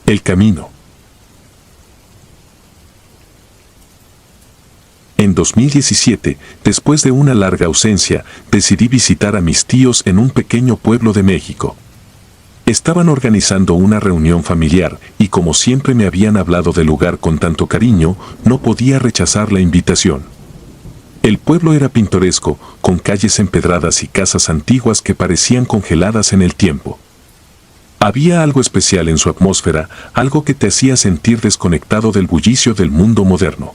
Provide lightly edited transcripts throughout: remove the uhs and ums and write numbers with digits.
El camino. En 2017, después de una larga ausencia, decidí visitar a mis tíos en un pequeño pueblo de México. Estaban organizando una reunión familiar y como siempre me habían hablado del lugar con tanto cariño, no podía rechazar la invitación. El pueblo era pintoresco, con calles empedradas y casas antiguas que parecían congeladas en el tiempo. Había algo especial en su atmósfera, algo que te hacía sentir desconectado del bullicio del mundo moderno.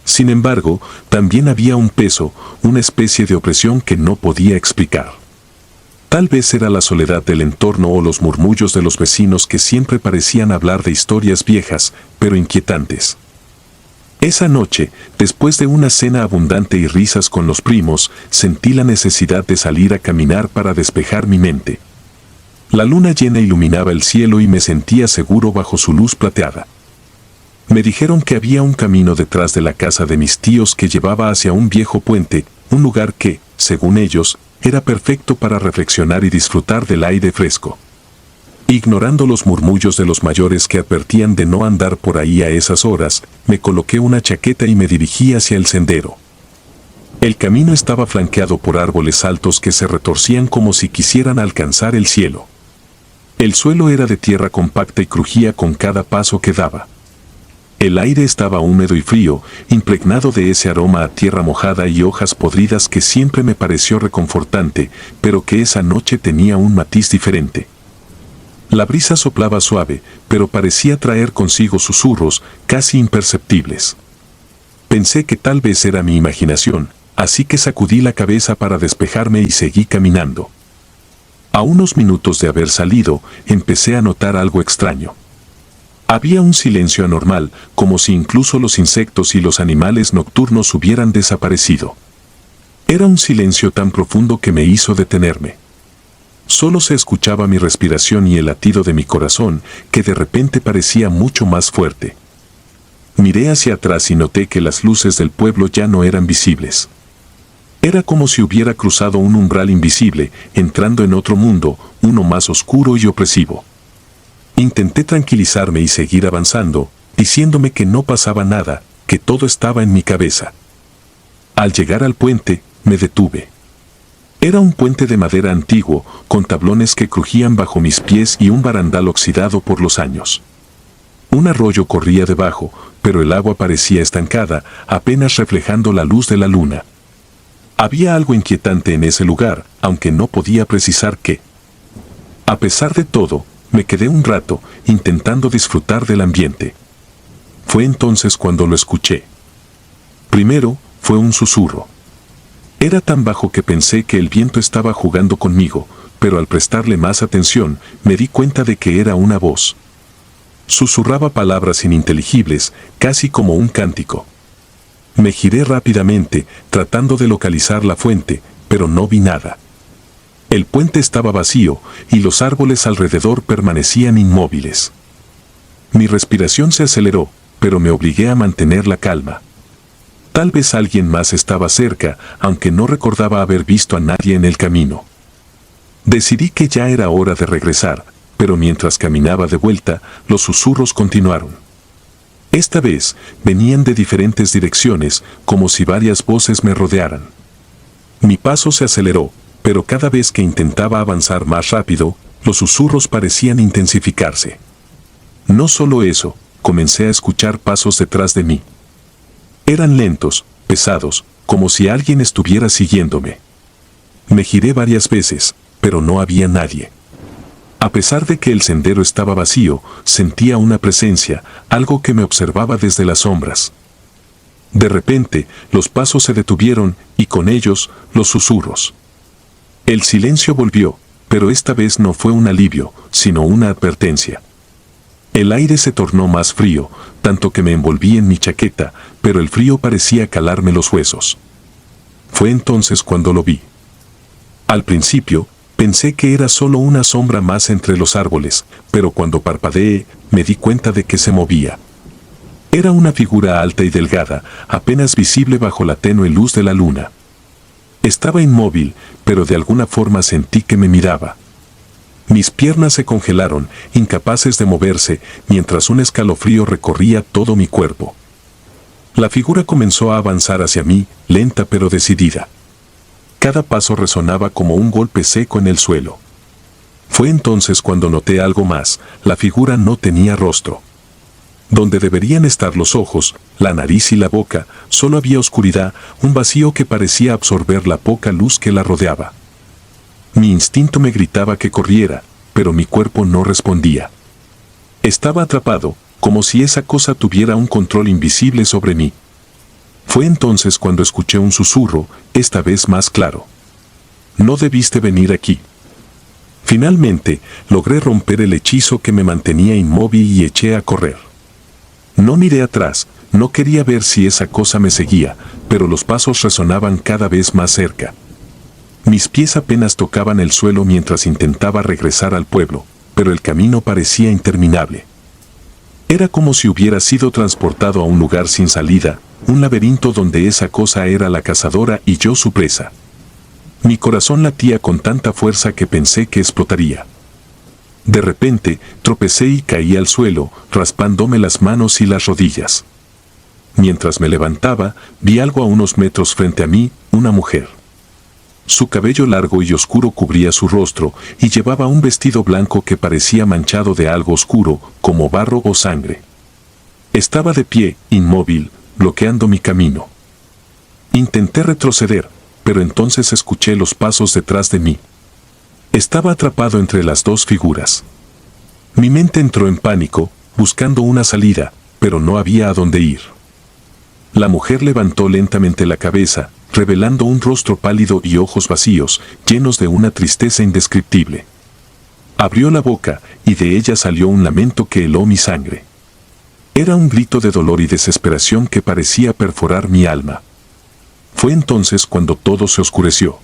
Sin embargo, también había un peso, una especie de opresión que no podía explicar. Tal vez era la soledad del entorno o los murmullos de los vecinos que siempre parecían hablar de historias viejas, pero inquietantes. Esa noche, después de una cena abundante y risas con los primos, sentí la necesidad de salir a caminar para despejar mi mente. La luna llena iluminaba el cielo y me sentía seguro bajo su luz plateada. Me dijeron que había un camino detrás de la casa de mis tíos que llevaba hacia un viejo puente, un lugar que, según ellos, era perfecto para reflexionar y disfrutar del aire fresco. Ignorando los murmullos de los mayores que advertían de no andar por ahí a esas horas, me coloqué una chaqueta y me dirigí hacia el sendero. El camino estaba flanqueado por árboles altos que se retorcían como si quisieran alcanzar el cielo. El suelo era de tierra compacta y crujía con cada paso que daba. El aire estaba húmedo y frío, impregnado de ese aroma a tierra mojada y hojas podridas que siempre me pareció reconfortante, pero que esa noche tenía un matiz diferente. La brisa soplaba suave, pero parecía traer consigo susurros casi imperceptibles. Pensé que tal vez era mi imaginación, así que sacudí la cabeza para despejarme y seguí caminando. A unos minutos de haber salido, empecé a notar algo extraño. Había un silencio anormal, como si incluso los insectos y los animales nocturnos hubieran desaparecido. Era un silencio tan profundo que me hizo detenerme. Solo se escuchaba mi respiración y el latido de mi corazón, que de repente parecía mucho más fuerte. Miré hacia atrás y noté que las luces del pueblo ya no eran visibles. Era como si hubiera cruzado un umbral invisible, entrando en otro mundo, uno más oscuro y opresivo. Intenté tranquilizarme y seguir avanzando, diciéndome que no pasaba nada, que todo estaba en mi cabeza. Al llegar al puente, me detuve. Era un puente de madera antiguo, con tablones que crujían bajo mis pies y un barandal oxidado por los años. Un arroyo corría debajo, pero el agua parecía estancada, apenas reflejando la luz de la luna. Había algo inquietante en ese lugar, aunque no podía precisar qué. A pesar de todo, me quedé un rato, intentando disfrutar del ambiente. Fue entonces cuando lo escuché. Primero, fue un susurro. Era tan bajo que pensé que el viento estaba jugando conmigo, pero al prestarle más atención, me di cuenta de que era una voz. Susurraba palabras ininteligibles, casi como un cántico. Me giré rápidamente, tratando de localizar la fuente, pero no vi nada. El puente estaba vacío, y los árboles alrededor permanecían inmóviles. Mi respiración se aceleró, pero me obligué a mantener la calma. Tal vez alguien más estaba cerca, aunque no recordaba haber visto a nadie en el camino. Decidí que ya era hora de regresar, pero mientras caminaba de vuelta, los susurros continuaron. Esta vez, venían de diferentes direcciones, como si varias voces me rodearan. Mi paso se aceleró, pero cada vez que intentaba avanzar más rápido, los susurros parecían intensificarse. No solo eso, comencé a escuchar pasos detrás de mí. Eran lentos, pesados, como si alguien estuviera siguiéndome. Me giré varias veces, pero no había nadie. A pesar de que el sendero estaba vacío, sentía una presencia, algo que me observaba desde las sombras. De repente, los pasos se detuvieron, y con ellos, los susurros. El silencio volvió, pero esta vez no fue un alivio, sino una advertencia. El aire se tornó más frío, tanto que me envolví en mi chaqueta, pero el frío parecía calarme los huesos. Fue entonces cuando lo vi. Al principio, pensé que era solo una sombra más entre los árboles, pero cuando parpadeé, me di cuenta de que se movía. Era una figura alta y delgada, apenas visible bajo la tenue luz de la luna. Estaba inmóvil, pero de alguna forma sentí que me miraba. Mis piernas se congelaron, incapaces de moverse, mientras un escalofrío recorría todo mi cuerpo. La figura comenzó a avanzar hacia mí, lenta pero decidida. Cada paso resonaba como un golpe seco en el suelo. Fue entonces cuando noté algo más: la figura no tenía rostro. Donde deberían estar los ojos, la nariz y la boca, solo había oscuridad, un vacío que parecía absorber la poca luz que la rodeaba. Mi instinto me gritaba que corriera, pero mi cuerpo no respondía. Estaba atrapado, como si esa cosa tuviera un control invisible sobre mí. Fue entonces cuando escuché un susurro, esta vez más claro. No debiste venir aquí. Finalmente, logré romper el hechizo que me mantenía inmóvil y eché a correr. No miré atrás, no quería ver si esa cosa me seguía, pero los pasos resonaban cada vez más cerca. Mis pies apenas tocaban el suelo mientras intentaba regresar al pueblo, pero el camino parecía interminable. Era como si hubiera sido transportado a un lugar sin salida, un laberinto donde esa cosa era la cazadora y yo su presa. Mi corazón latía con tanta fuerza que pensé que explotaría. De repente, tropecé y caí al suelo, raspándome las manos y las rodillas. Mientras me levantaba, vi algo a unos metros frente a mí, una mujer. Su cabello largo y oscuro cubría su rostro, y llevaba un vestido blanco que parecía manchado de algo oscuro, como barro o sangre. Estaba de pie, inmóvil, bloqueando mi camino. Intenté retroceder, pero entonces escuché los pasos detrás de mí. Estaba atrapado entre las dos figuras. Mi mente entró en pánico, buscando una salida, pero no había a dónde ir. La mujer levantó lentamente la cabeza, revelando un rostro pálido y ojos vacíos, llenos de una tristeza indescriptible. Abrió la boca, y de ella salió un lamento que heló mi sangre. Era un grito de dolor y desesperación que parecía perforar mi alma. Fue entonces cuando todo se oscureció.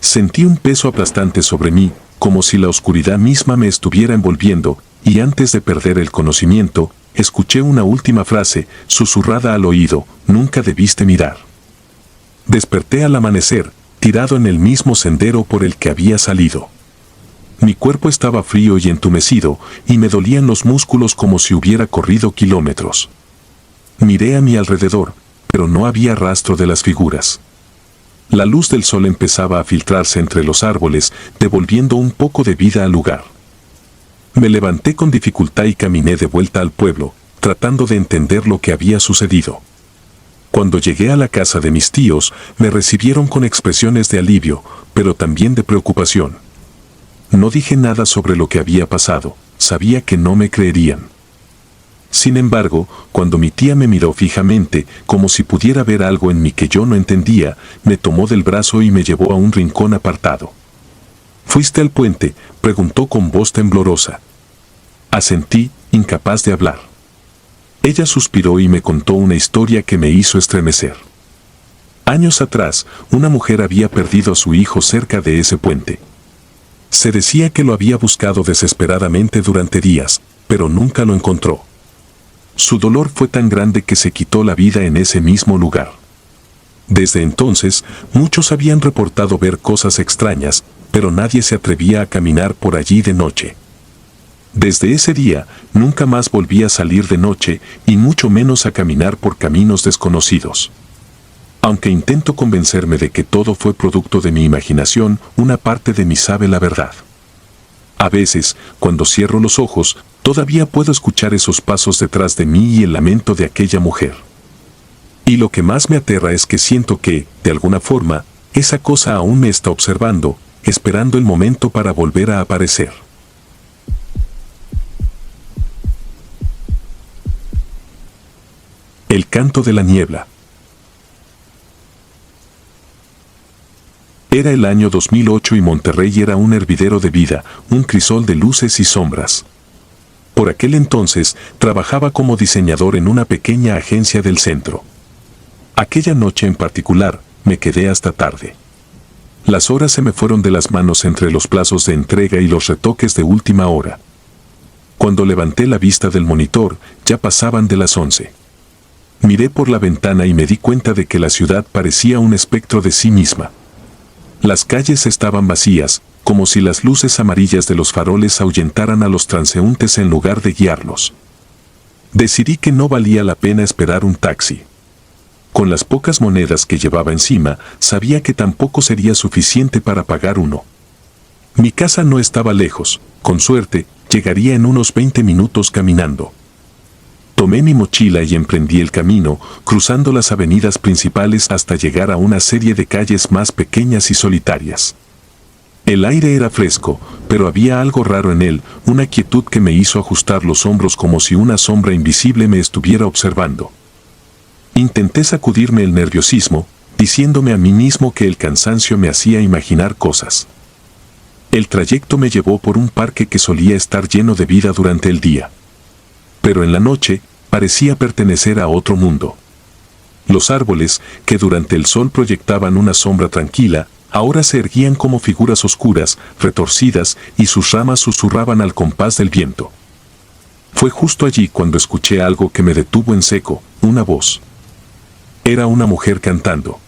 Sentí un peso aplastante sobre mí, como si la oscuridad misma me estuviera envolviendo, y antes de perder el conocimiento, escuché una última frase, susurrada al oído: nunca debiste mirar. Desperté al amanecer, tirado en el mismo sendero por el que había salido. Mi cuerpo estaba frío y entumecido, y me dolían los músculos como si hubiera corrido kilómetros. Miré a mi alrededor, pero no había rastro de las figuras. La luz del sol empezaba a filtrarse entre los árboles, devolviendo un poco de vida al lugar. Me levanté con dificultad y caminé de vuelta al pueblo, tratando de entender lo que había sucedido. Cuando llegué a la casa de mis tíos, me recibieron con expresiones de alivio, pero también de preocupación. No dije nada sobre lo que había pasado, sabía que no me creerían. Sin embargo, cuando mi tía me miró fijamente, como si pudiera ver algo en mí que yo no entendía, me tomó del brazo y me llevó a un rincón apartado. ¿Fuiste al puente?, preguntó con voz temblorosa. Asentí, incapaz de hablar. Ella suspiró y me contó una historia que me hizo estremecer. Años atrás, una mujer había perdido a su hijo cerca de ese puente. Se decía que lo había buscado desesperadamente durante días, pero nunca lo encontró. Su dolor fue tan grande que se quitó la vida en ese mismo lugar. Desde entonces, muchos habían reportado ver cosas extrañas, pero nadie se atrevía a caminar por allí de noche. Desde ese día, nunca más volví a salir de noche, y mucho menos a caminar por caminos desconocidos. Aunque intento convencerme de que todo fue producto de mi imaginación, una parte de mí sabe la verdad. A veces, cuando cierro los ojos, todavía puedo escuchar esos pasos detrás de mí y el lamento de aquella mujer. Y lo que más me aterra es que siento que, de alguna forma, esa cosa aún me está observando, esperando el momento para volver a aparecer. El canto de la niebla. Era el año 2008 y Monterrey era un hervidero de vida, un crisol de luces y sombras. Por aquel entonces, trabajaba como diseñador en una pequeña agencia del centro. Aquella noche en particular, me quedé hasta tarde. Las horas se me fueron de las manos entre los plazos de entrega y los retoques de última hora. Cuando levanté la vista del monitor, ya pasaban de las 11. Miré por la ventana y me di cuenta de que la ciudad parecía un espectro de sí misma. Las calles estaban vacías, como si las luces amarillas de los faroles ahuyentaran a los transeúntes en lugar de guiarlos. Decidí que no valía la pena esperar un taxi. Con las pocas monedas que llevaba encima, sabía que tampoco sería suficiente para pagar uno. Mi casa no estaba lejos, con suerte, llegaría en unos 20 minutos caminando. Tomé mi mochila y emprendí el camino, cruzando las avenidas principales hasta llegar a una serie de calles más pequeñas y solitarias. El aire era fresco, pero había algo raro en él, una quietud que me hizo ajustar los hombros como si una sombra invisible me estuviera observando. Intenté sacudirme el nerviosismo, diciéndome a mí mismo que el cansancio me hacía imaginar cosas. El trayecto me llevó por un parque que solía estar lleno de vida durante el día. Pero en la noche, parecía pertenecer a otro mundo. Los árboles, que durante el sol proyectaban una sombra tranquila, ahora se erguían como figuras oscuras, retorcidas, y sus ramas susurraban al compás del viento. Fue justo allí cuando escuché algo que me detuvo en seco, una voz. Era una mujer cantando.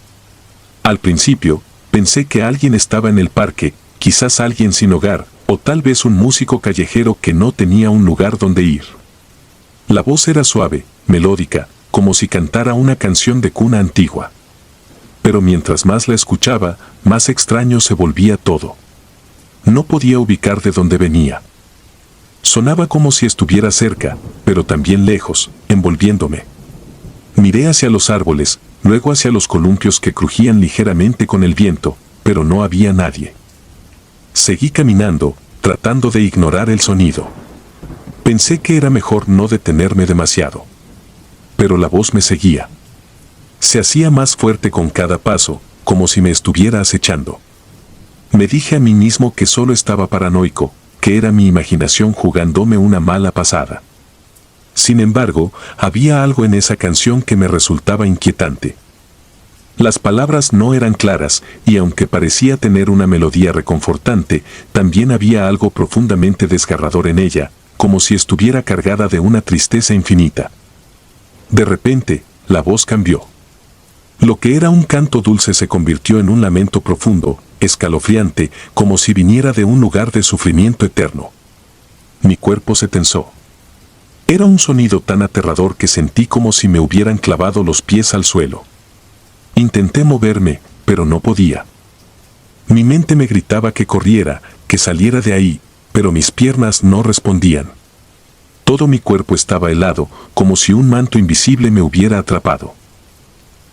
Al principio, pensé que alguien estaba en el parque, quizás alguien sin hogar, o tal vez un músico callejero que no tenía un lugar donde ir. La voz era suave, melódica, como si cantara una canción de cuna antigua. Pero mientras más la escuchaba, más extraño se volvía todo. No podía ubicar de dónde venía. Sonaba como si estuviera cerca, pero también lejos, envolviéndome. Miré hacia los árboles, luego hacia los columpios que crujían ligeramente con el viento, pero no había nadie. Seguí caminando, tratando de ignorar el sonido. Pensé que era mejor no detenerme demasiado. Pero la voz me seguía. Se hacía más fuerte con cada paso, como si me estuviera acechando. Me dije a mí mismo que solo estaba paranoico, que era mi imaginación jugándome una mala pasada. Sin embargo, había algo en esa canción que me resultaba inquietante. Las palabras no eran claras, y aunque parecía tener una melodía reconfortante, también había algo profundamente desgarrador en ella, como si estuviera cargada de una tristeza infinita. De repente, la voz cambió. Lo que era un canto dulce se convirtió en un lamento profundo, escalofriante, como si viniera de un lugar de sufrimiento eterno. Mi cuerpo se tensó. Era un sonido tan aterrador que sentí como si me hubieran clavado los pies al suelo. Intenté moverme, pero no podía. Mi mente me gritaba que corriera, que saliera de ahí, pero mis piernas no respondían. Todo mi cuerpo estaba helado, como si un manto invisible me hubiera atrapado.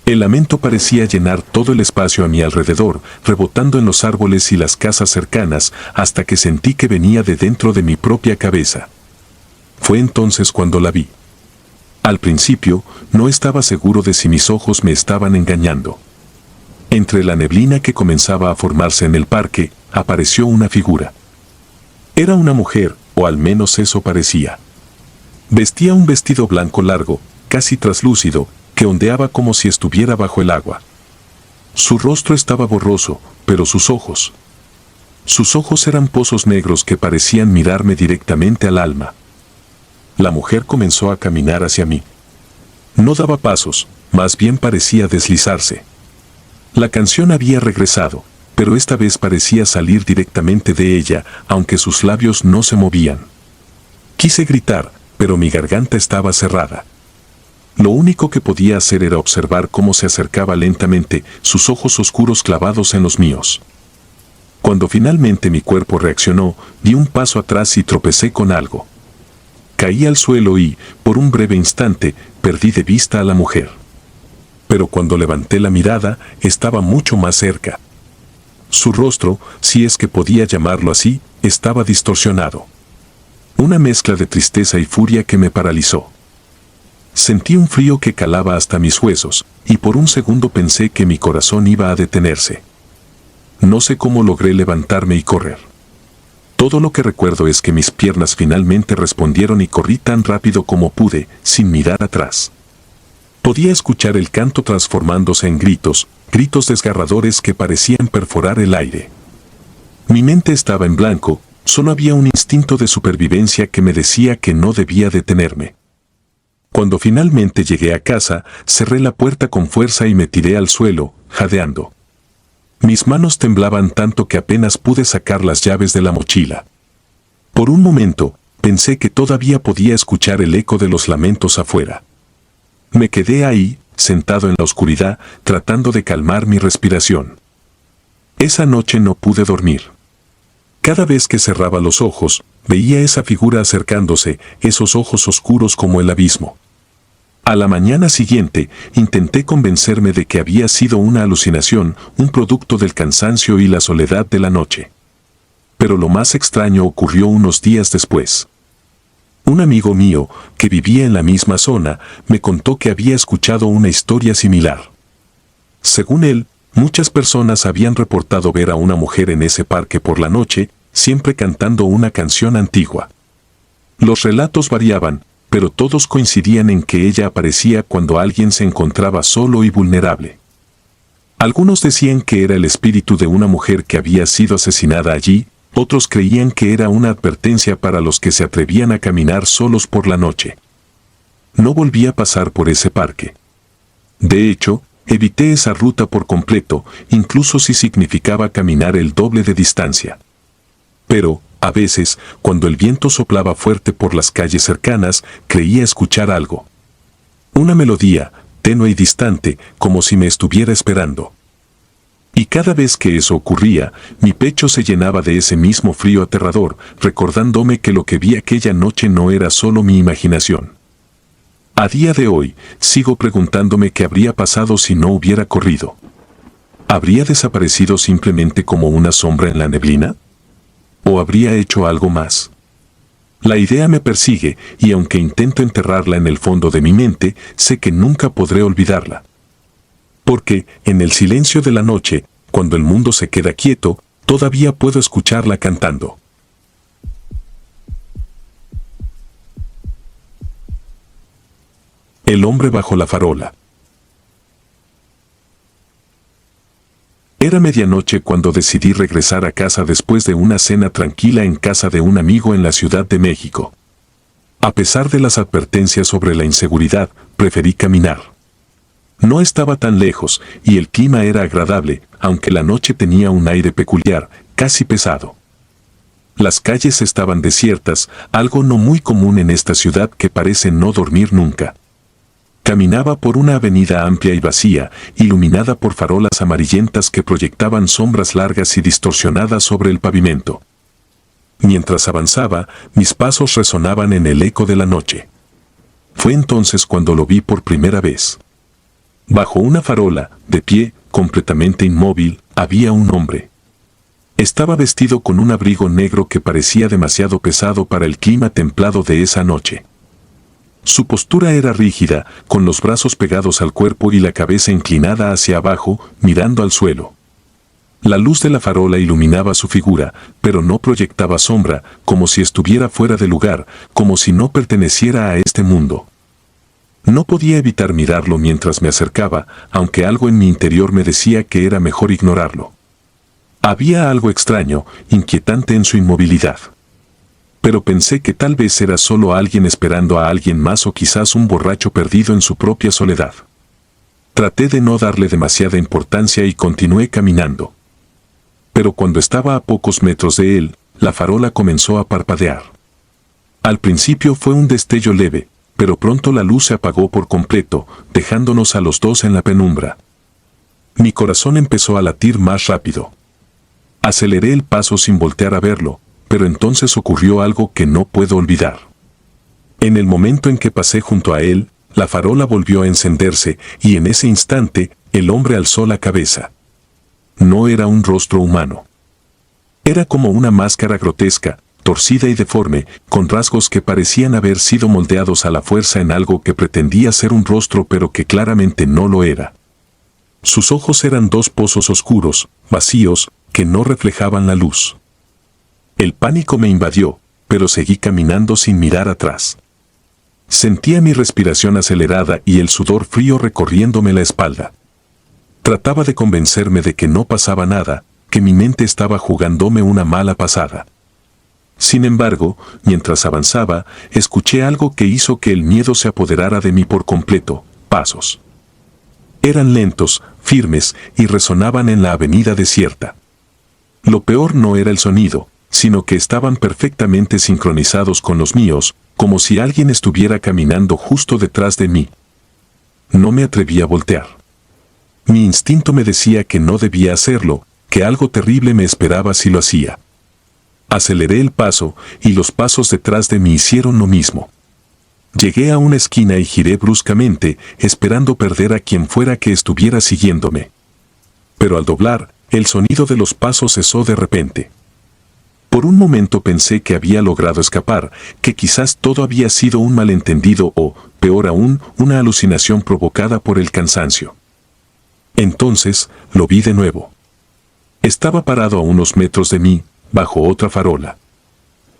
El lamento parecía llenar todo el espacio a mi alrededor, rebotando en los árboles y las casas cercanas, hasta que sentí que venía de dentro de mi propia cabeza. Fue entonces cuando la vi. Al principio, no estaba seguro de si mis ojos me estaban engañando. Entre la neblina que comenzaba a formarse en el parque, apareció una figura. Era una mujer, o al menos eso parecía. Vestía un vestido blanco largo, casi traslúcido, que ondeaba como si estuviera bajo el agua. Su rostro estaba borroso, pero sus ojos eran pozos negros que parecían mirarme directamente al alma. La mujer comenzó a caminar hacia mí. No daba pasos, más bien parecía deslizarse. La canción había regresado, pero esta vez parecía salir directamente de ella, aunque sus labios no se movían. Quise gritar, pero mi garganta estaba cerrada. Lo único que podía hacer era observar cómo se acercaba lentamente, sus ojos oscuros clavados en los míos. Cuando finalmente mi cuerpo reaccionó, di un paso atrás y tropecé con algo. Caí al suelo y, por un breve instante, perdí de vista a la mujer. Pero cuando levanté la mirada, estaba mucho más cerca. Su rostro, si es que podía llamarlo así, estaba distorsionado. Una mezcla de tristeza y furia que me paralizó. Sentí un frío que calaba hasta mis huesos, y por un segundo pensé que mi corazón iba a detenerse. No sé cómo logré levantarme y correr. Todo lo que recuerdo es que mis piernas finalmente respondieron y corrí tan rápido como pude, sin mirar atrás. Podía escuchar el canto transformándose en gritos, gritos desgarradores que parecían perforar el aire. Mi mente estaba en blanco, solo había un instinto de supervivencia que me decía que no debía detenerme. Cuando finalmente llegué a casa, cerré la puerta con fuerza y me tiré al suelo, jadeando. Mis manos temblaban tanto que apenas pude sacar las llaves de la mochila. Por un momento, pensé que todavía podía escuchar el eco de los lamentos afuera. Me quedé ahí, sentado en la oscuridad, tratando de calmar mi respiración. Esa noche no pude dormir. Cada vez que cerraba los ojos, veía esa figura acercándose, esos ojos oscuros como el abismo. A la mañana siguiente, intenté convencerme de que había sido una alucinación, un producto del cansancio y la soledad de la noche. Pero lo más extraño ocurrió unos días después. Un amigo mío, que vivía en la misma zona, me contó que había escuchado una historia similar. Según él, muchas personas habían reportado ver a una mujer en ese parque por la noche, siempre cantando una canción antigua. Los relatos variaban, pero todos coincidían en que ella aparecía cuando alguien se encontraba solo y vulnerable. Algunos decían que era el espíritu de una mujer que había sido asesinada allí, otros creían que era una advertencia para los que se atrevían a caminar solos por la noche. No volví a pasar por ese parque. De hecho, evité esa ruta por completo, incluso si significaba caminar el doble de distancia. Pero, a veces, cuando el viento soplaba fuerte por las calles cercanas, creía escuchar algo. Una melodía, tenue y distante, como si me estuviera esperando. Y cada vez que eso ocurría, mi pecho se llenaba de ese mismo frío aterrador, recordándome que lo que vi aquella noche no era solo mi imaginación. A día de hoy, sigo preguntándome qué habría pasado si no hubiera corrido. ¿Habría desaparecido simplemente como una sombra en la neblina? ¿O habría hecho algo más? La idea me persigue, y aunque intento enterrarla en el fondo de mi mente, sé que nunca podré olvidarla. Porque, en el silencio de la noche, cuando el mundo se queda quieto, todavía puedo escucharla cantando. El hombre bajo la farola. Era medianoche cuando decidí regresar a casa después de una cena tranquila en casa de un amigo en la Ciudad de México. A pesar de las advertencias sobre la inseguridad, preferí caminar. No estaba tan lejos, y el clima era agradable, aunque la noche tenía un aire peculiar, casi pesado. Las calles estaban desiertas, algo no muy común en esta ciudad que parece no dormir nunca. Caminaba por una avenida amplia y vacía, iluminada por farolas amarillentas que proyectaban sombras largas y distorsionadas sobre el pavimento. Mientras avanzaba, mis pasos resonaban en el eco de la noche. Fue entonces cuando lo vi por primera vez. Bajo una farola, de pie, completamente inmóvil, había un hombre. Estaba vestido con un abrigo negro que parecía demasiado pesado para el clima templado de esa noche. Su postura era rígida, con los brazos pegados al cuerpo y la cabeza inclinada hacia abajo, mirando al suelo. La luz de la farola iluminaba su figura, pero no proyectaba sombra, como si estuviera fuera de lugar, como si no perteneciera a este mundo. No podía evitar mirarlo mientras me acercaba, aunque algo en mi interior me decía que era mejor ignorarlo. Había algo extraño, inquietante en su inmovilidad. Pero pensé que tal vez era solo alguien esperando a alguien más o quizás un borracho perdido en su propia soledad. Traté de no darle demasiada importancia y continué caminando. Pero cuando estaba a pocos metros de él, la farola comenzó a parpadear. Al principio fue un destello leve, pero pronto la luz se apagó por completo, dejándonos a los dos en la penumbra. Mi corazón empezó a latir más rápido. Aceleré el paso sin voltear a verlo, pero entonces ocurrió algo que no puedo olvidar. En el momento en que pasé junto a él, la farola volvió a encenderse, y en ese instante, el hombre alzó la cabeza. No era un rostro humano. Era como una máscara grotesca, torcida y deforme, con rasgos que parecían haber sido moldeados a la fuerza en algo que pretendía ser un rostro pero que claramente no lo era. Sus ojos eran dos pozos oscuros, vacíos, que no reflejaban la luz. El pánico me invadió, pero seguí caminando sin mirar atrás. Sentía mi respiración acelerada y el sudor frío recorriéndome la espalda. Trataba de convencerme de que no pasaba nada, que mi mente estaba jugándome una mala pasada. Sin embargo, mientras avanzaba, escuché algo que hizo que el miedo se apoderara de mí por completo: pasos. Eran lentos, firmes y resonaban en la avenida desierta. Lo peor no era el sonido, sino que estaban perfectamente sincronizados con los míos, como si alguien estuviera caminando justo detrás de mí. No me atreví a voltear. Mi instinto me decía que no debía hacerlo, que algo terrible me esperaba si lo hacía. Aceleré el paso y los pasos detrás de mí hicieron lo mismo. Llegué a una esquina y giré bruscamente, esperando perder a quien fuera que estuviera siguiéndome. Pero al doblar, el sonido de los pasos cesó de repente. Por un momento pensé que había logrado escapar, que quizás todo había sido un malentendido o, peor aún, una alucinación provocada por el cansancio. Entonces, lo vi de nuevo. Estaba parado a unos metros de mí, bajo otra farola.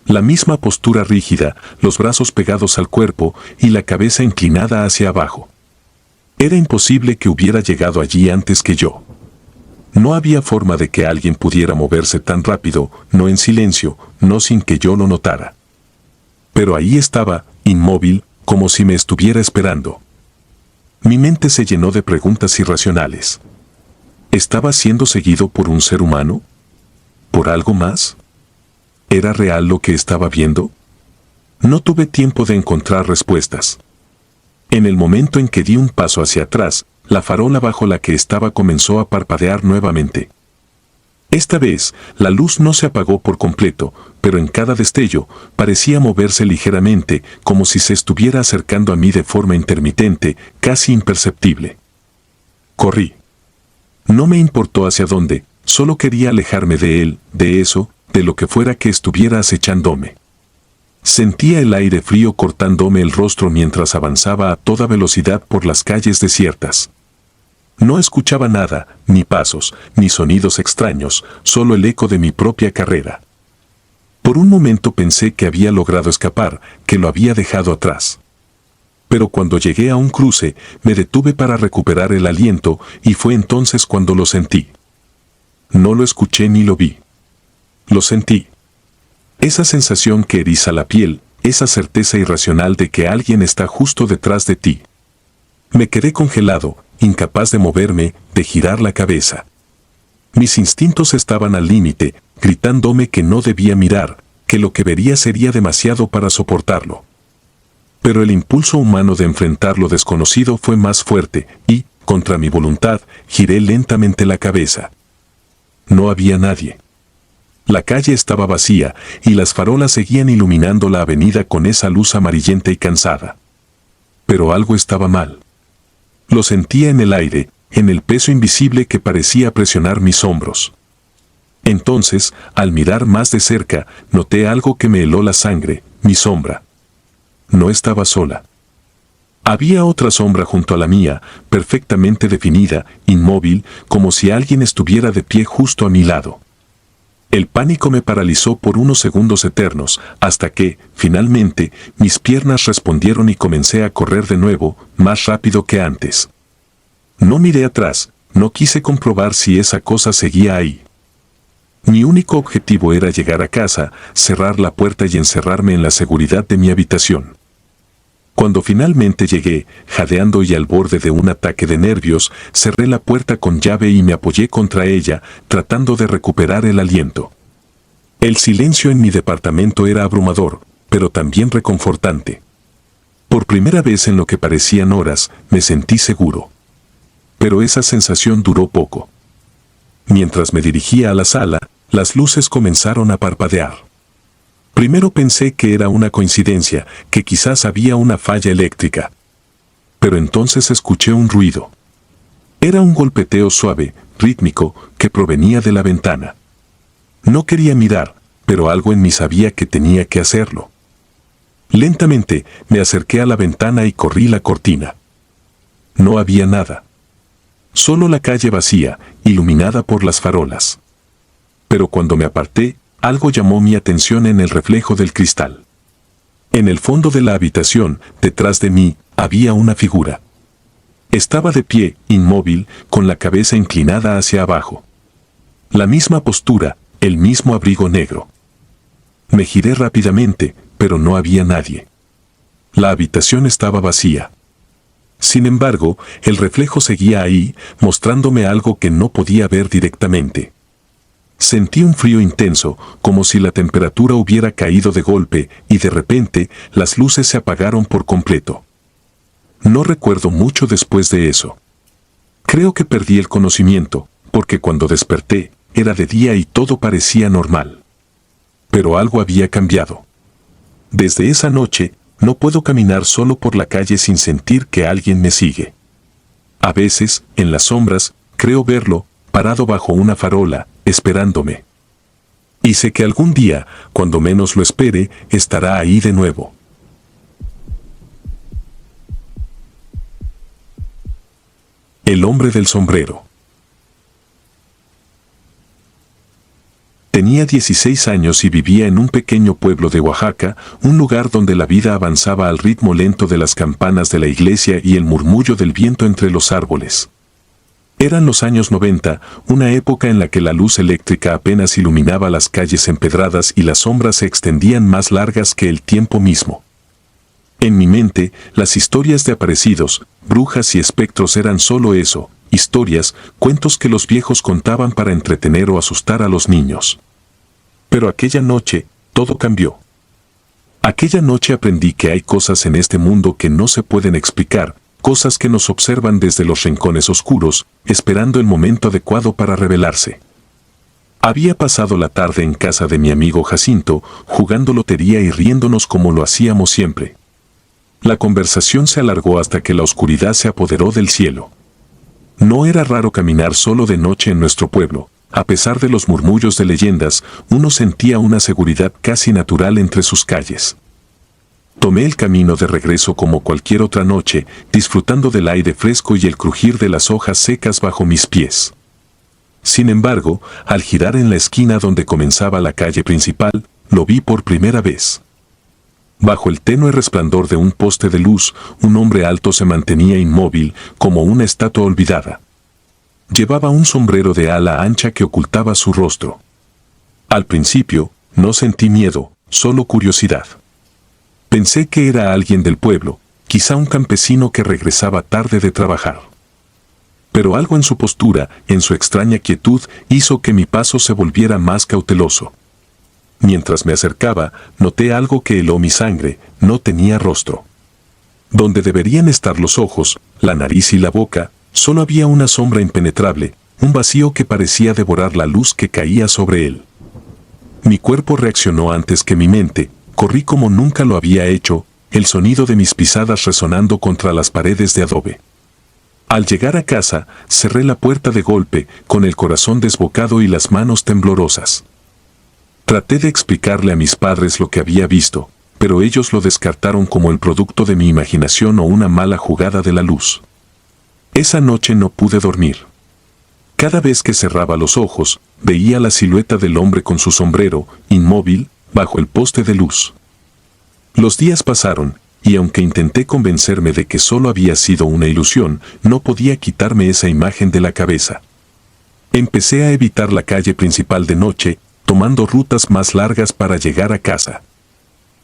La misma postura rígida, los brazos pegados al cuerpo y la cabeza inclinada hacia abajo. Era imposible que hubiera llegado allí antes que yo. No había forma de que alguien pudiera moverse tan rápido, no en silencio, no sin que yo lo notara. Pero ahí estaba, inmóvil, como si me estuviera esperando. Mi mente se llenó de preguntas irracionales. ¿Estaba siendo seguido por un ser humano? ¿Por algo más? ¿Era real lo que estaba viendo? No tuve tiempo de encontrar respuestas. En el momento en que di un paso hacia atrás, la farola bajo la que estaba comenzó a parpadear nuevamente. Esta vez, la luz no se apagó por completo, pero en cada destello parecía moverse ligeramente, como si se estuviera acercando a mí de forma intermitente, casi imperceptible. Corrí. No me importó hacia dónde, solo quería alejarme de él, de eso, de lo que fuera que estuviera acechándome. Sentía el aire frío cortándome el rostro mientras avanzaba a toda velocidad por las calles desiertas. No escuchaba nada, ni pasos, ni sonidos extraños, solo el eco de mi propia carrera. Por un momento pensé que había logrado escapar, que lo había dejado atrás. Pero cuando llegué a un cruce, me detuve para recuperar el aliento y fue entonces cuando lo sentí. No lo escuché ni lo vi. Lo sentí. Esa sensación que eriza la piel, esa certeza irracional de que alguien está justo detrás de ti. Me quedé congelado, incapaz de moverme, de girar la cabeza. Mis instintos estaban al límite, gritándome que no debía mirar, que lo que vería sería demasiado para soportarlo. Pero el impulso humano de enfrentar lo desconocido fue más fuerte y, contra mi voluntad, giré lentamente la cabeza. No había nadie. La calle estaba vacía y las farolas seguían iluminando la avenida con esa luz amarillenta y cansada. Pero algo estaba mal. Lo sentía en el aire, en el peso invisible que parecía presionar mis hombros. Entonces, al mirar más de cerca, noté algo que me heló la sangre, mi sombra. No estaba sola. Había otra sombra junto a la mía, perfectamente definida, inmóvil, como si alguien estuviera de pie justo a mi lado. El pánico me paralizó por unos segundos eternos, hasta que, finalmente, mis piernas respondieron y comencé a correr de nuevo, más rápido que antes. No miré atrás, no quise comprobar si esa cosa seguía ahí. Mi único objetivo era llegar a casa, cerrar la puerta y encerrarme en la seguridad de mi habitación. Cuando finalmente llegué, jadeando y al borde de un ataque de nervios, cerré la puerta con llave y me apoyé contra ella, tratando de recuperar el aliento. El silencio en mi departamento era abrumador, pero también reconfortante. Por primera vez en lo que parecían horas, me sentí seguro. Pero esa sensación duró poco. Mientras me dirigía a la sala, las luces comenzaron a parpadear. Primero pensé que era una coincidencia, que quizás había una falla eléctrica. Pero entonces escuché un ruido. Era un golpeteo suave, rítmico, que provenía de la ventana. No quería mirar, pero algo en mí sabía que tenía que hacerlo. Lentamente me acerqué a la ventana y corrí la cortina. No había nada. Solo la calle vacía, iluminada por las farolas. Pero cuando me aparté, algo llamó mi atención en el reflejo del cristal. En el fondo de la habitación, detrás de mí, había una figura. Estaba de pie, inmóvil, con la cabeza inclinada hacia abajo. La misma postura, el mismo abrigo negro. Me giré rápidamente, pero no había nadie. La habitación estaba vacía. Sin embargo, el reflejo seguía ahí, mostrándome algo que no podía ver directamente. Sentí un frío intenso, como si la temperatura hubiera caído de golpe, y de repente, las luces se apagaron por completo. No recuerdo mucho después de eso. Creo que perdí el conocimiento, porque cuando desperté, era de día y todo parecía normal. Pero algo había cambiado. Desde esa noche, no puedo caminar solo por la calle sin sentir que alguien me sigue. A veces, en las sombras, creo verlo, parado bajo una farola, esperándome. Y sé que algún día, cuando menos lo espere, estará ahí de nuevo. El hombre del sombrero. Tenía 16 años y vivía en un pequeño pueblo de Oaxaca, un lugar donde la vida avanzaba al ritmo lento de las campanas de la iglesia y el murmullo del viento entre los árboles. Eran los años 90, una época en la que la luz eléctrica apenas iluminaba las calles empedradas y las sombras se extendían más largas que el tiempo mismo. En mi mente, las historias de aparecidos, brujas y espectros eran solo eso, historias, cuentos que los viejos contaban para entretener o asustar a los niños. Pero aquella noche, todo cambió. Aquella noche aprendí que hay cosas en este mundo que no se pueden explicar, cosas que nos observan desde los rincones oscuros, esperando el momento adecuado para revelarse. Había pasado la tarde en casa de mi amigo Jacinto, jugando lotería y riéndonos como lo hacíamos siempre. La conversación se alargó hasta que la oscuridad se apoderó del cielo. No era raro caminar solo de noche en nuestro pueblo. A pesar de los murmullos de leyendas, uno sentía una seguridad casi natural entre sus calles. Tomé el camino de regreso como cualquier otra noche, disfrutando del aire fresco y el crujir de las hojas secas bajo mis pies. Sin embargo, al girar en la esquina donde comenzaba la calle principal, lo vi por primera vez. Bajo el tenue resplandor de un poste de luz, un hombre alto se mantenía inmóvil, como una estatua olvidada. Llevaba un sombrero de ala ancha que ocultaba su rostro. Al principio, no sentí miedo, solo curiosidad. Pensé que era alguien del pueblo, quizá un campesino que regresaba tarde de trabajar. Pero algo en su postura, en su extraña quietud, hizo que mi paso se volviera más cauteloso. Mientras me acercaba, noté algo que heló mi sangre: no tenía rostro. Donde deberían estar los ojos, la nariz y la boca, solo había una sombra impenetrable, un vacío que parecía devorar la luz que caía sobre él. Mi cuerpo reaccionó antes que mi mente, corrí como nunca lo había hecho, el sonido de mis pisadas resonando contra las paredes de adobe. Al llegar a casa, cerré la puerta de golpe, con el corazón desbocado y las manos temblorosas. Traté de explicarle a mis padres lo que había visto, pero ellos lo descartaron como el producto de mi imaginación o una mala jugada de la luz. Esa noche no pude dormir. Cada vez que cerraba los ojos, veía la silueta del hombre con su sombrero, inmóvil, bajo el poste de luz. Los días pasaron, y aunque intenté convencerme de que solo había sido una ilusión, no podía quitarme esa imagen de la cabeza. Empecé a evitar la calle principal de noche, tomando rutas más largas para llegar a casa.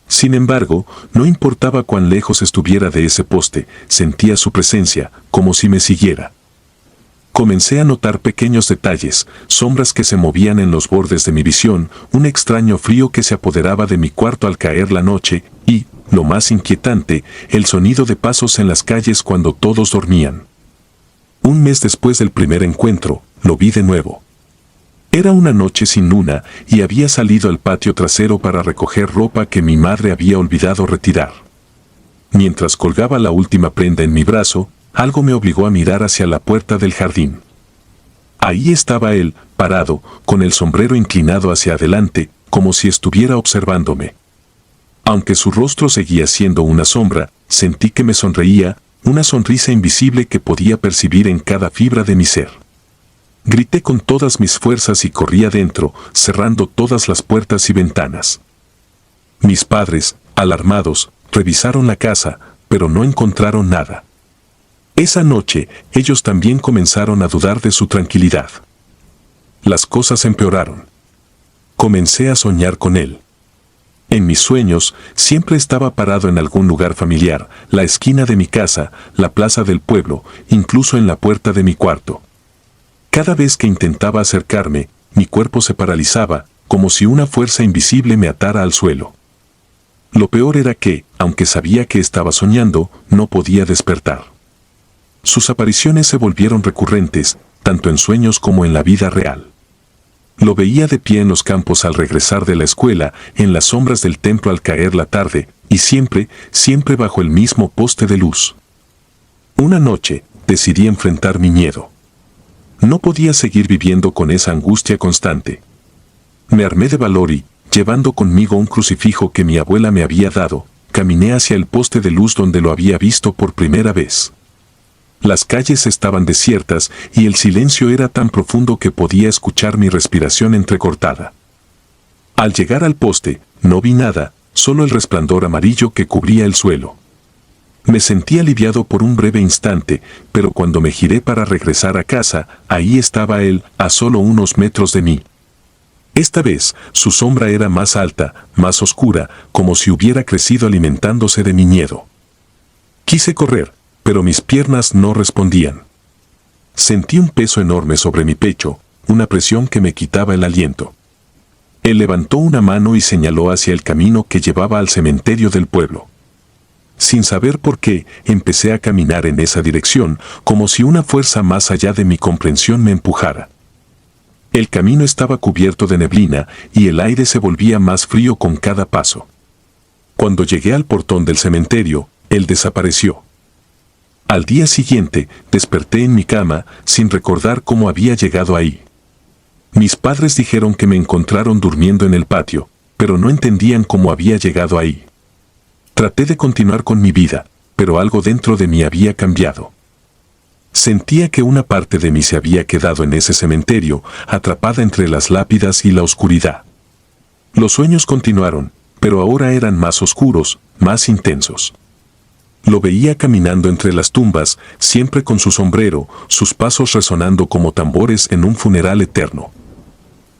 Sin embargo, no importaba cuán lejos estuviera de ese poste, sentía su presencia, como si me siguiera. Comencé a notar pequeños detalles, sombras que se movían en los bordes de mi visión, un extraño frío que se apoderaba de mi cuarto al caer la noche, y, lo más inquietante, el sonido de pasos en las calles cuando todos dormían. Un mes después del primer encuentro, lo vi de nuevo. Era una noche sin luna, y había salido al patio trasero para recoger ropa que mi madre había olvidado retirar. Mientras colgaba la última prenda en mi brazo, algo me obligó a mirar hacia la puerta del jardín. Ahí estaba él, parado, con el sombrero inclinado hacia adelante, como si estuviera observándome. Aunque su rostro seguía siendo una sombra, sentí que me sonreía, una sonrisa invisible que podía percibir en cada fibra de mi ser. Grité con todas mis fuerzas y corrí adentro, cerrando todas las puertas y ventanas. Mis padres, alarmados, revisaron la casa, pero no encontraron nada. Esa noche, ellos también comenzaron a dudar de su tranquilidad. Las cosas empeoraron. Comencé a soñar con él. En mis sueños, siempre estaba parado en algún lugar familiar, la esquina de mi casa, la plaza del pueblo, incluso en la puerta de mi cuarto. Cada vez que intentaba acercarme, mi cuerpo se paralizaba, como si una fuerza invisible me atara al suelo. Lo peor era que, aunque sabía que estaba soñando, no podía despertar. Sus apariciones se volvieron recurrentes, tanto en sueños como en la vida real. Lo veía de pie en los campos al regresar de la escuela, en las sombras del templo al caer la tarde, y siempre bajo el mismo poste de luz. Una noche, decidí enfrentar mi miedo. No podía seguir viviendo con esa angustia constante. Me armé de valor y, llevando conmigo un crucifijo que mi abuela me había dado, caminé hacia el poste de luz donde lo había visto por primera vez. Las calles estaban desiertas y el silencio era tan profundo que podía escuchar mi respiración entrecortada. Al llegar al poste, no vi nada, solo el resplandor amarillo que cubría el suelo. Me sentí aliviado por un breve instante, pero cuando me giré para regresar a casa, ahí estaba él, a solo unos metros de mí. Esta vez, su sombra era más alta, más oscura, como si hubiera crecido alimentándose de mi miedo. Quise correr, pero mis piernas no respondían. Sentí un peso enorme sobre mi pecho, una presión que me quitaba el aliento. Él levantó una mano y señaló hacia el camino que llevaba al cementerio del pueblo. Sin saber por qué, empecé a caminar en esa dirección, como si una fuerza más allá de mi comprensión me empujara. El camino estaba cubierto de neblina y el aire se volvía más frío con cada paso. Cuando llegué al portón del cementerio, él desapareció. Al día siguiente, desperté en mi cama, sin recordar cómo había llegado ahí. Mis padres dijeron que me encontraron durmiendo en el patio, pero no entendían cómo había llegado ahí. Traté de continuar con mi vida, pero algo dentro de mí había cambiado. Sentía que una parte de mí se había quedado en ese cementerio, atrapada entre las lápidas y la oscuridad. Los sueños continuaron, pero ahora eran más oscuros, más intensos. Lo veía caminando entre las tumbas, siempre con su sombrero, sus pasos resonando como tambores en un funeral eterno.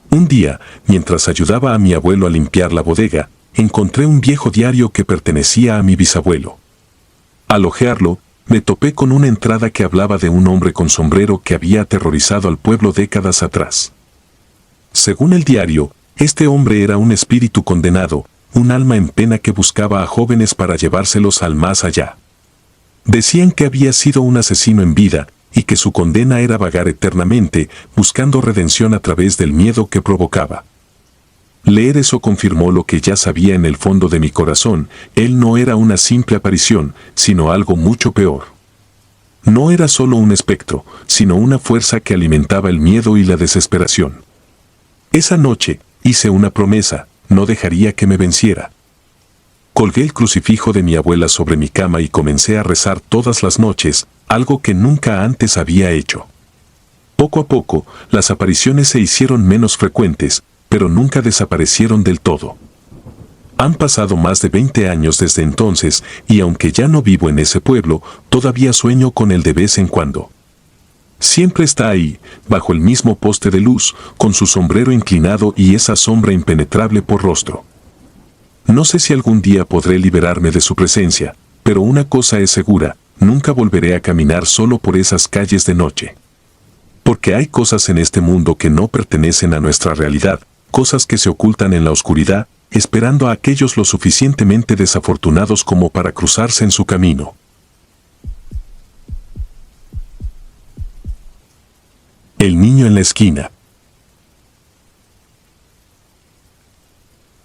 Un día, mientras ayudaba a mi abuelo a limpiar la bodega, encontré un viejo diario que pertenecía a mi bisabuelo. Al hojearlo, me topé con una entrada que hablaba de un hombre con sombrero que había aterrorizado al pueblo décadas atrás. Según el diario, este hombre era un espíritu condenado, un alma en pena que buscaba a jóvenes para llevárselos al más allá. Decían que había sido un asesino en vida y que su condena era vagar eternamente, buscando redención a través del miedo que provocaba. Leer eso confirmó lo que ya sabía en el fondo de mi corazón: él no era una simple aparición, sino algo mucho peor. No era solo un espectro, sino una fuerza que alimentaba el miedo y la desesperación. Esa noche, hice una promesa: no dejaría que me venciera. Colgué el crucifijo de mi abuela sobre mi cama y comencé a rezar todas las noches, algo que nunca antes había hecho. Poco a poco, las apariciones se hicieron menos frecuentes, pero nunca desaparecieron del todo. Han pasado más de 20 años desde entonces, y aunque ya no vivo en ese pueblo, todavía sueño con él de vez en cuando. Siempre está ahí, bajo el mismo poste de luz, con su sombrero inclinado y esa sombra impenetrable por rostro. No sé si algún día podré liberarme de su presencia, pero una cosa es segura: nunca volveré a caminar solo por esas calles de noche. Porque hay cosas en este mundo que no pertenecen a nuestra realidad, cosas que se ocultan en la oscuridad, esperando a aquellos lo suficientemente desafortunados como para cruzarse en su camino. El niño en la esquina.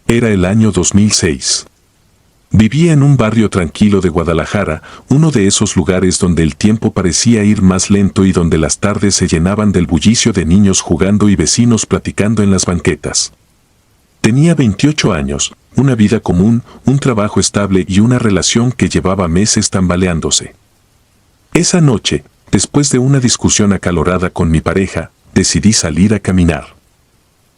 Era el año 2006. Vivía en un barrio tranquilo de Guadalajara, uno de esos lugares donde el tiempo parecía ir más lento y donde las tardes se llenaban del bullicio de niños jugando y vecinos platicando en las banquetas. Tenía 28 años, una vida común, un trabajo estable y una relación que llevaba meses tambaleándose. Esa noche, después de una discusión acalorada con mi pareja, decidí salir a caminar.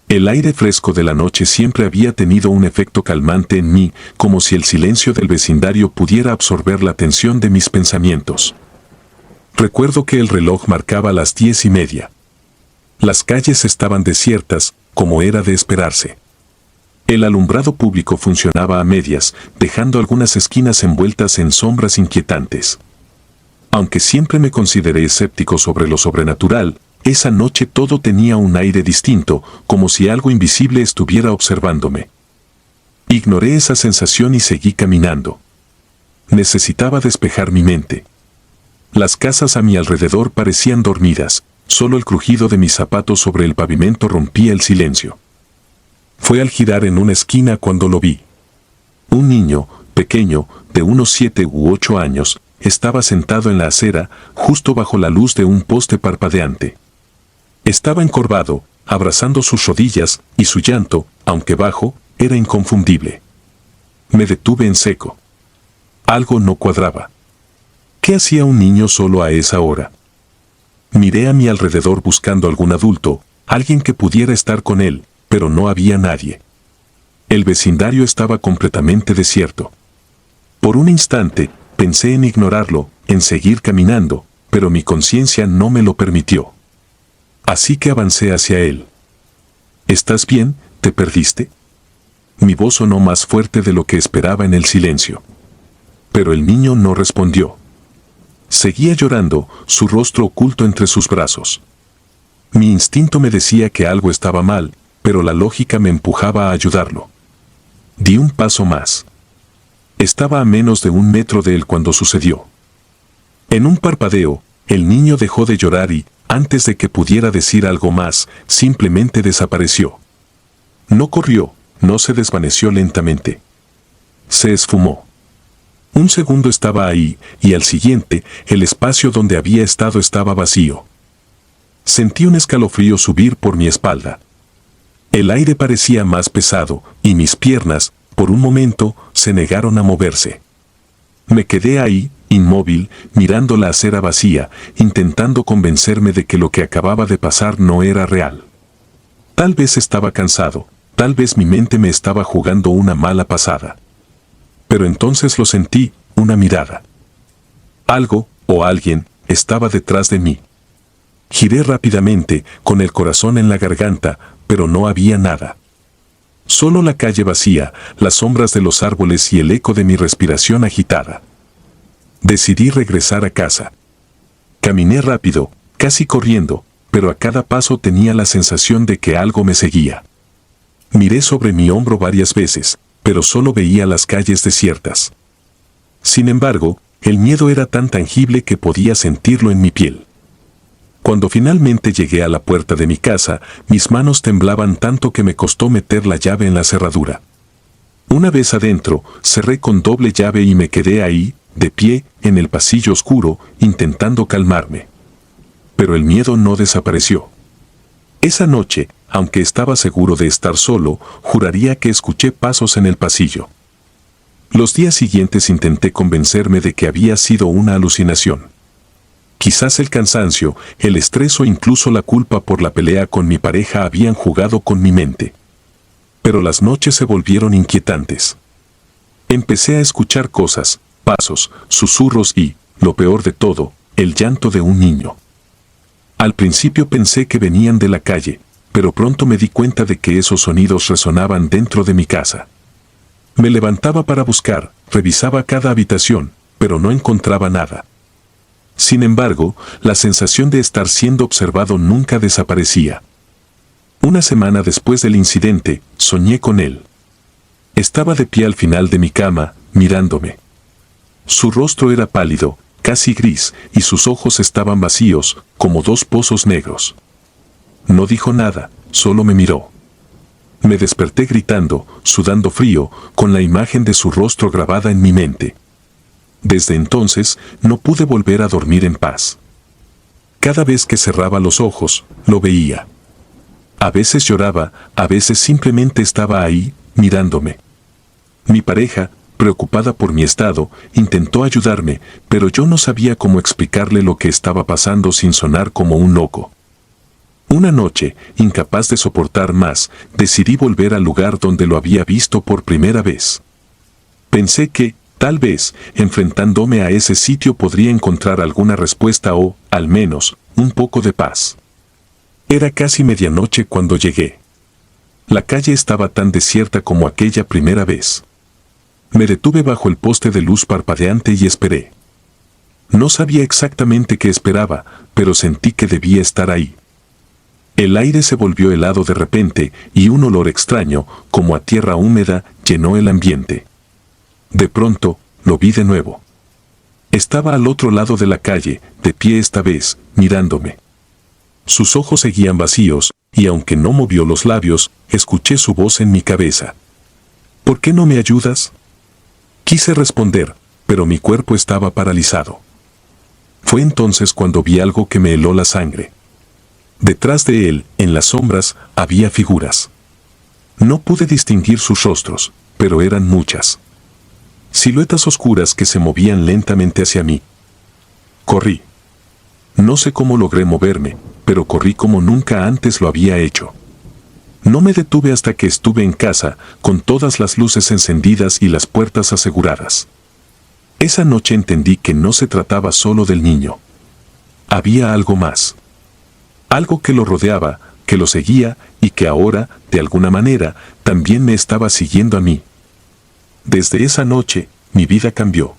El aire fresco de la noche siempre había tenido un efecto calmante en mí, como si el silencio del vecindario pudiera absorber la tensión de mis pensamientos. Recuerdo que el reloj marcaba las 10:30. Las calles estaban desiertas, como era de esperarse. El alumbrado público funcionaba a medias, dejando algunas esquinas envueltas en sombras inquietantes. Aunque siempre me consideré escéptico sobre lo sobrenatural, esa noche todo tenía un aire distinto, como si algo invisible estuviera observándome. Ignoré esa sensación y seguí caminando. Necesitaba despejar mi mente. Las casas a mi alrededor parecían dormidas, solo el crujido de mis zapatos sobre el pavimento rompía el silencio. Fue al girar en una esquina cuando lo vi. Un niño, pequeño, de unos 7 u 8 años, estaba sentado en la acera, justo bajo la luz de un poste parpadeante. Estaba encorvado, abrazando sus rodillas, y su llanto, aunque bajo, era inconfundible. Me detuve en seco. Algo no cuadraba. ¿Qué hacía un niño solo a esa hora? Miré a mi alrededor buscando algún adulto, alguien que pudiera estar con él, pero no había nadie. El vecindario estaba completamente desierto. Por un instante, pensé en ignorarlo, en seguir caminando, pero mi conciencia no me lo permitió. Así que avancé hacia él. ¿Estás bien? ¿Te perdiste? Mi voz sonó más fuerte de lo que esperaba en el silencio. Pero el niño no respondió. Seguía llorando, su rostro oculto entre sus brazos. Mi instinto me decía que algo estaba mal, pero la lógica me empujaba a ayudarlo. Di un paso más. Estaba a menos de 1 metro de él cuando sucedió. En un parpadeo, el niño dejó de llorar y, antes de que pudiera decir algo más, simplemente desapareció. No corrió, no se desvaneció lentamente. Se esfumó. Un segundo estaba ahí, y al siguiente, el espacio donde había estado estaba vacío. Sentí un escalofrío subir por mi espalda. El aire parecía más pesado, y mis piernas, por un momento, se negaron a moverse. Me quedé ahí, inmóvil, mirando la acera vacía, intentando convencerme de que lo que acababa de pasar no era real. Tal vez estaba cansado, tal vez mi mente me estaba jugando una mala pasada. Pero entonces lo sentí, una mirada. Algo, o alguien, estaba detrás de mí. Giré rápidamente, con el corazón en la garganta, pero no había nada. Solo la calle vacía, las sombras de los árboles y el eco de mi respiración agitada. Decidí regresar a casa. Caminé rápido, casi corriendo, pero a cada paso tenía la sensación de que algo me seguía. Miré sobre mi hombro varias veces, pero solo veía las calles desiertas. Sin embargo, el miedo era tan tangible que podía sentirlo en mi piel. Cuando finalmente llegué a la puerta de mi casa, mis manos temblaban tanto que me costó meter la llave en la cerradura. Una vez adentro, cerré con doble llave y me quedé ahí, de pie, en el pasillo oscuro, intentando calmarme. Pero el miedo no desapareció. Esa noche, aunque estaba seguro de estar solo, juraría que escuché pasos en el pasillo. Los días siguientes intenté convencerme de que había sido una alucinación. Quizás el cansancio, el estrés o incluso la culpa por la pelea con mi pareja habían jugado con mi mente. Pero las noches se volvieron inquietantes. Empecé a escuchar cosas, pasos, susurros y, lo peor de todo, el llanto de un niño. Al principio pensé que venían de la calle, pero pronto me di cuenta de que esos sonidos resonaban dentro de mi casa. Me levantaba para buscar, revisaba cada habitación, pero no encontraba nada. Sin embargo, la sensación de estar siendo observado nunca desaparecía. Una semana después del incidente, soñé con él. Estaba de pie al final de mi cama, mirándome. Su rostro era pálido, casi gris, y sus ojos estaban vacíos, como 2 pozos negros. No dijo nada, solo me miró. Me desperté gritando, sudando frío, con la imagen de su rostro grabada en mi mente. Desde entonces, no pude volver a dormir en paz. Cada vez que cerraba los ojos, lo veía. A veces lloraba, a veces simplemente estaba ahí, mirándome. Mi pareja, preocupada por mi estado, intentó ayudarme, pero yo no sabía cómo explicarle lo que estaba pasando sin sonar como un loco. Una noche, incapaz de soportar más, decidí volver al lugar donde lo había visto por primera vez. Pensé que, tal vez, enfrentándome a ese sitio podría encontrar alguna respuesta o, al menos, un poco de paz. Era casi medianoche cuando llegué. La calle estaba tan desierta como aquella primera vez. Me detuve bajo el poste de luz parpadeante y esperé. No sabía exactamente qué esperaba, pero sentí que debía estar ahí. El aire se volvió helado de repente y un olor extraño, como a tierra húmeda, llenó el ambiente. De pronto, lo vi de nuevo. Estaba al otro lado de la calle, de pie esta vez, mirándome. Sus ojos seguían vacíos, y aunque no movió los labios, escuché su voz en mi cabeza. ¿Por qué no me ayudas? Quise responder, pero mi cuerpo estaba paralizado. Fue entonces cuando vi algo que me heló la sangre. Detrás de él, en las sombras, había figuras. No pude distinguir sus rostros, pero eran muchas. Siluetas oscuras que se movían lentamente hacia mí. Corrí. No sé cómo logré moverme, pero corrí como nunca antes lo había hecho. No me detuve hasta que estuve en casa, con todas las luces encendidas y las puertas aseguradas. Esa noche entendí que no se trataba solo del niño. Había algo más. Algo que lo rodeaba, que lo seguía y que ahora, de alguna manera, también me estaba siguiendo a mí. Desde esa noche, mi vida cambió.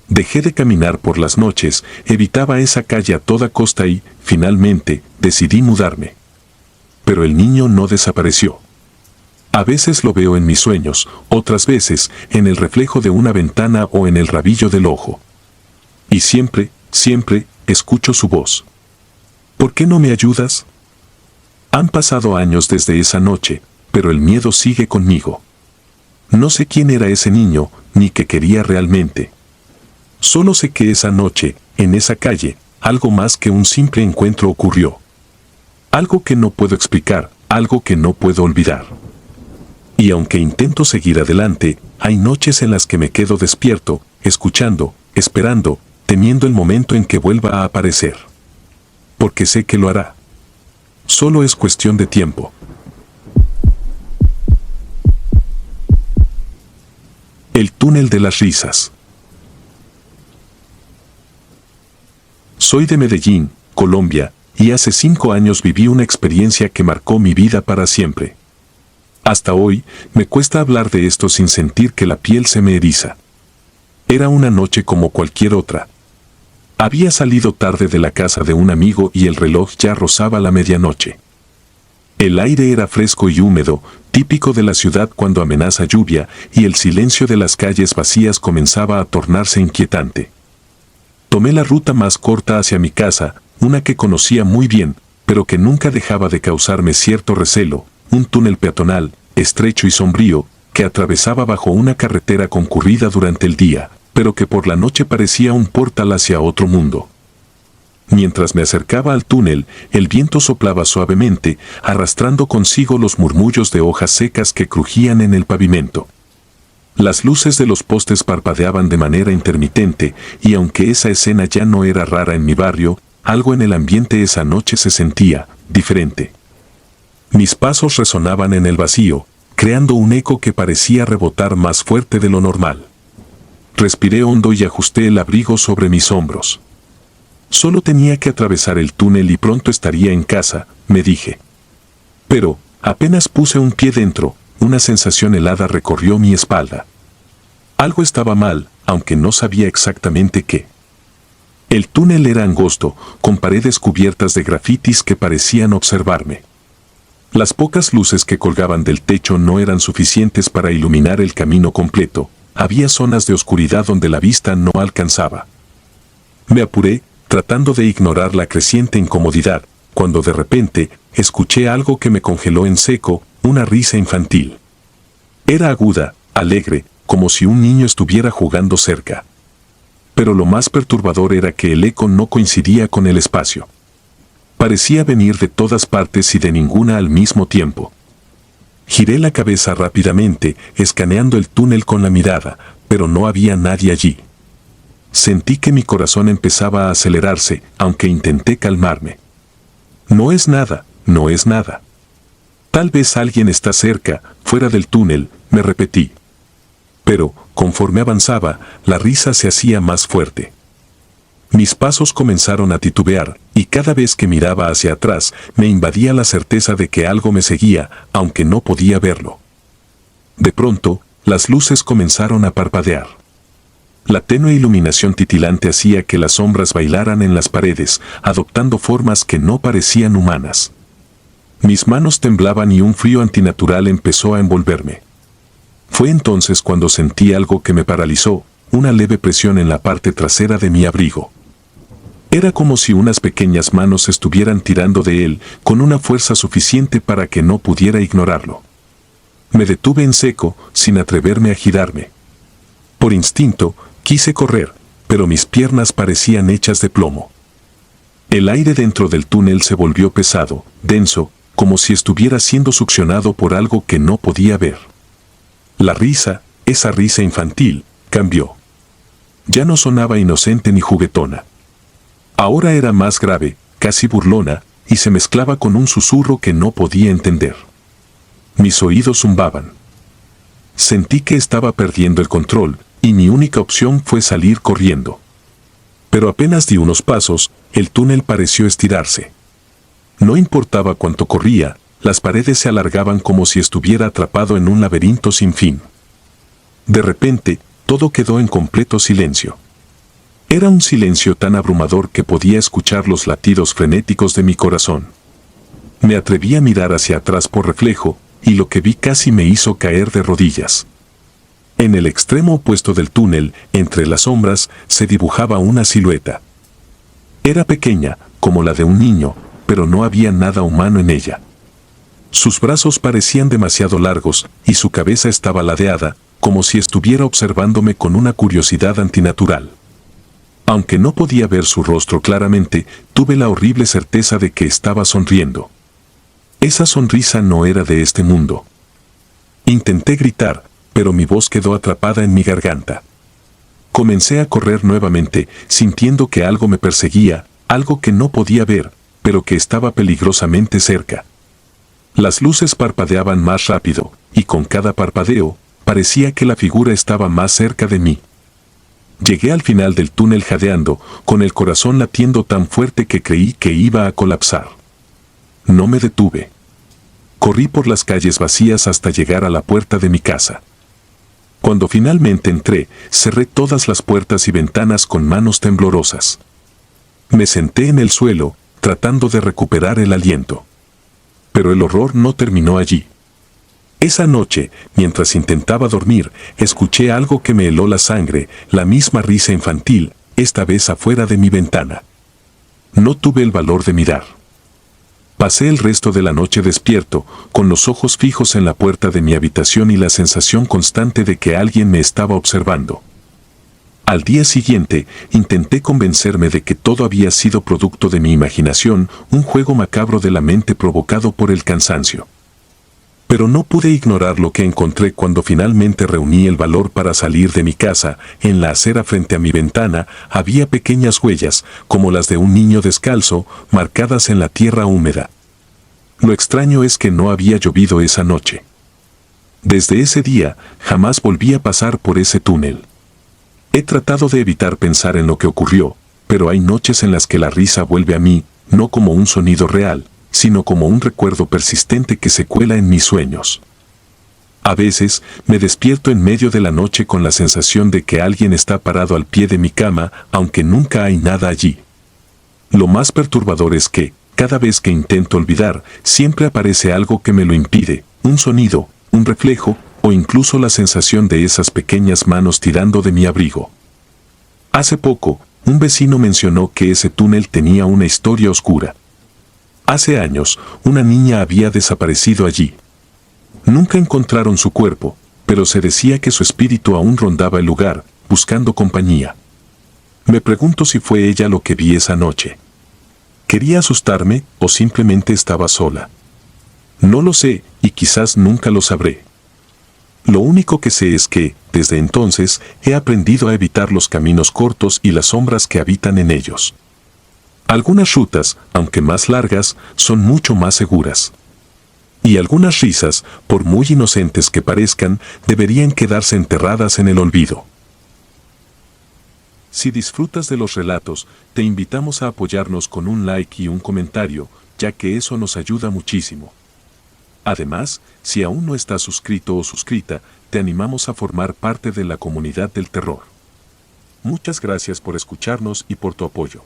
Dejé de caminar por las noches, evitaba esa calle a toda costa y, finalmente, decidí mudarme. Pero el niño no desapareció. A veces lo veo en mis sueños, otras veces, en el reflejo de una ventana o en el rabillo del ojo. Y siempre, siempre, escucho su voz. ¿Por qué no me ayudas? Han pasado años desde esa noche, pero el miedo sigue conmigo. No sé quién era ese niño, ni qué quería realmente. Solo sé que esa noche, en esa calle, algo más que un simple encuentro ocurrió. Algo que no puedo explicar, algo que no puedo olvidar. Y aunque intento seguir adelante, hay noches en las que me quedo despierto, escuchando, esperando, temiendo el momento en que vuelva a aparecer. Porque sé que lo hará. Solo es cuestión de tiempo. El túnel de las risas. Soy de Medellín, Colombia, y hace 5 años viví una experiencia que marcó mi vida para siempre. Hasta hoy, me cuesta hablar de esto sin sentir que la piel se me eriza. Era una noche como cualquier otra. Había salido tarde de la casa de un amigo y el reloj ya rozaba la medianoche. El aire era fresco y húmedo, típico de la ciudad cuando amenaza lluvia, y el silencio de las calles vacías comenzaba a tornarse inquietante. Tomé la ruta más corta hacia mi casa, una que conocía muy bien, pero que nunca dejaba de causarme cierto recelo, un túnel peatonal, estrecho y sombrío, que atravesaba bajo una carretera concurrida durante el día, pero que por la noche parecía un portal hacia otro mundo. Mientras me acercaba al túnel, el viento soplaba suavemente, arrastrando consigo los murmullos de hojas secas que crujían en el pavimento. Las luces de los postes parpadeaban de manera intermitente, y aunque esa escena ya no era rara en mi barrio, algo en el ambiente esa noche se sentía diferente. Mis pasos resonaban en el vacío, creando un eco que parecía rebotar más fuerte de lo normal. Respiré hondo y ajusté el abrigo sobre mis hombros. Solo tenía que atravesar el túnel y pronto estaría en casa, me dije. Pero, apenas puse un pie dentro, una sensación helada recorrió mi espalda. Algo estaba mal, aunque no sabía exactamente qué. El túnel era angosto, con paredes cubiertas de grafitis que parecían observarme. Las pocas luces que colgaban del techo no eran suficientes para iluminar el camino completo, había zonas de oscuridad donde la vista no alcanzaba. Me apuré, tratando de ignorar la creciente incomodidad, cuando de repente escuché algo que me congeló en seco, una risa infantil. Era aguda, alegre, como si un niño estuviera jugando cerca. Pero lo más perturbador era que el eco no coincidía con el espacio. Parecía venir de todas partes y de ninguna al mismo tiempo. Giré la cabeza rápidamente, escaneando el túnel con la mirada, pero no había nadie allí. Sentí que mi corazón empezaba a acelerarse, aunque intenté calmarme. No es nada, no es nada. Tal vez alguien está cerca, fuera del túnel, me repetí. Pero, conforme avanzaba, la risa se hacía más fuerte. Mis pasos comenzaron a titubear, y cada vez que miraba hacia atrás me invadía la certeza de que algo me seguía, aunque no podía verlo. De pronto, las luces comenzaron a parpadear. La tenue iluminación titilante hacía que las sombras bailaran en las paredes, adoptando formas que no parecían humanas. Mis manos temblaban y un frío antinatural empezó a envolverme. Fue entonces cuando sentí algo que me paralizó, una leve presión en la parte trasera de mi abrigo. Era como si unas pequeñas manos estuvieran tirando de él con una fuerza suficiente para que no pudiera ignorarlo. Me detuve en seco, sin atreverme a girarme. Por instinto, quise correr, pero mis piernas parecían hechas de plomo. El aire dentro del túnel se volvió pesado, denso, como si estuviera siendo succionado por algo que no podía ver. La risa, esa risa infantil, cambió. Ya no sonaba inocente ni juguetona. Ahora era más grave, casi burlona, y se mezclaba con un susurro que no podía entender. Mis oídos zumbaban. Sentí que estaba perdiendo el control, y mi única opción fue salir corriendo. Pero apenas di unos pasos, el túnel pareció estirarse. No importaba cuánto corría, las paredes se alargaban como si estuviera atrapado en un laberinto sin fin. De repente, todo quedó en completo silencio. Era un silencio tan abrumador que podía escuchar los latidos frenéticos de mi corazón. Me atreví a mirar hacia atrás por reflejo, y lo que vi casi me hizo caer de rodillas. En el extremo opuesto del túnel, entre las sombras, se dibujaba una silueta. Era pequeña, como la de un niño, pero no había nada humano en ella. Sus brazos parecían demasiado largos, y su cabeza estaba ladeada, como si estuviera observándome con una curiosidad antinatural. Aunque no podía ver su rostro claramente, tuve la horrible certeza de que estaba sonriendo. Esa sonrisa no era de este mundo. Intenté gritar, pero mi voz quedó atrapada en mi garganta. Comencé a correr nuevamente, sintiendo que algo me perseguía, algo que no podía ver, pero que estaba peligrosamente cerca. Las luces parpadeaban más rápido, y con cada parpadeo, parecía que la figura estaba más cerca de mí. Llegué al final del túnel jadeando, con el corazón latiendo tan fuerte que creí que iba a colapsar. No me detuve. Corrí por las calles vacías hasta llegar a la puerta de mi casa. Cuando finalmente entré, cerré todas las puertas y ventanas con manos temblorosas. Me senté en el suelo, tratando de recuperar el aliento. Pero el horror no terminó allí. Esa noche, mientras intentaba dormir, escuché algo que me heló la sangre, la misma risa infantil, esta vez afuera de mi ventana. No tuve el valor de mirar. Pasé el resto de la noche despierto, con los ojos fijos en la puerta de mi habitación y la sensación constante de que alguien me estaba observando. Al día siguiente, intenté convencerme de que todo había sido producto de mi imaginación, un juego macabro de la mente provocado por el cansancio. Pero no pude ignorar lo que encontré cuando finalmente reuní el valor para salir de mi casa. En la acera frente a mi ventana había pequeñas huellas, como las de un niño descalzo, marcadas en la tierra húmeda. Lo extraño es que no había llovido esa noche. Desde ese día, jamás volví a pasar por ese túnel. He tratado de evitar pensar en lo que ocurrió, pero hay noches en las que la risa vuelve a mí, no como un sonido real, sino como un recuerdo persistente que se cuela en mis sueños. A veces, me despierto en medio de la noche con la sensación de que alguien está parado al pie de mi cama, aunque nunca hay nada allí. Lo más perturbador es que, cada vez que intento olvidar, siempre aparece algo que me lo impide, un sonido, un reflejo, o incluso la sensación de esas pequeñas manos tirando de mi abrigo. Hace poco, un vecino mencionó que ese túnel tenía una historia oscura. Hace años, una niña había desaparecido allí. Nunca encontraron su cuerpo, pero se decía que su espíritu aún rondaba el lugar, buscando compañía. Me pregunto si fue ella lo que vi esa noche. ¿Quería asustarme o simplemente estaba sola? No lo sé, y quizás nunca lo sabré. Lo único que sé es que, desde entonces, he aprendido a evitar los caminos cortos y las sombras que habitan en ellos. Algunas rutas, aunque más largas, son mucho más seguras. Y algunas risas, por muy inocentes que parezcan, deberían quedarse enterradas en el olvido. Si disfrutas de los relatos, te invitamos a apoyarnos con un like y un comentario, ya que eso nos ayuda muchísimo. Además, si aún no estás suscrito o suscrita, te animamos a formar parte de la comunidad del terror. Muchas gracias por escucharnos y por tu apoyo.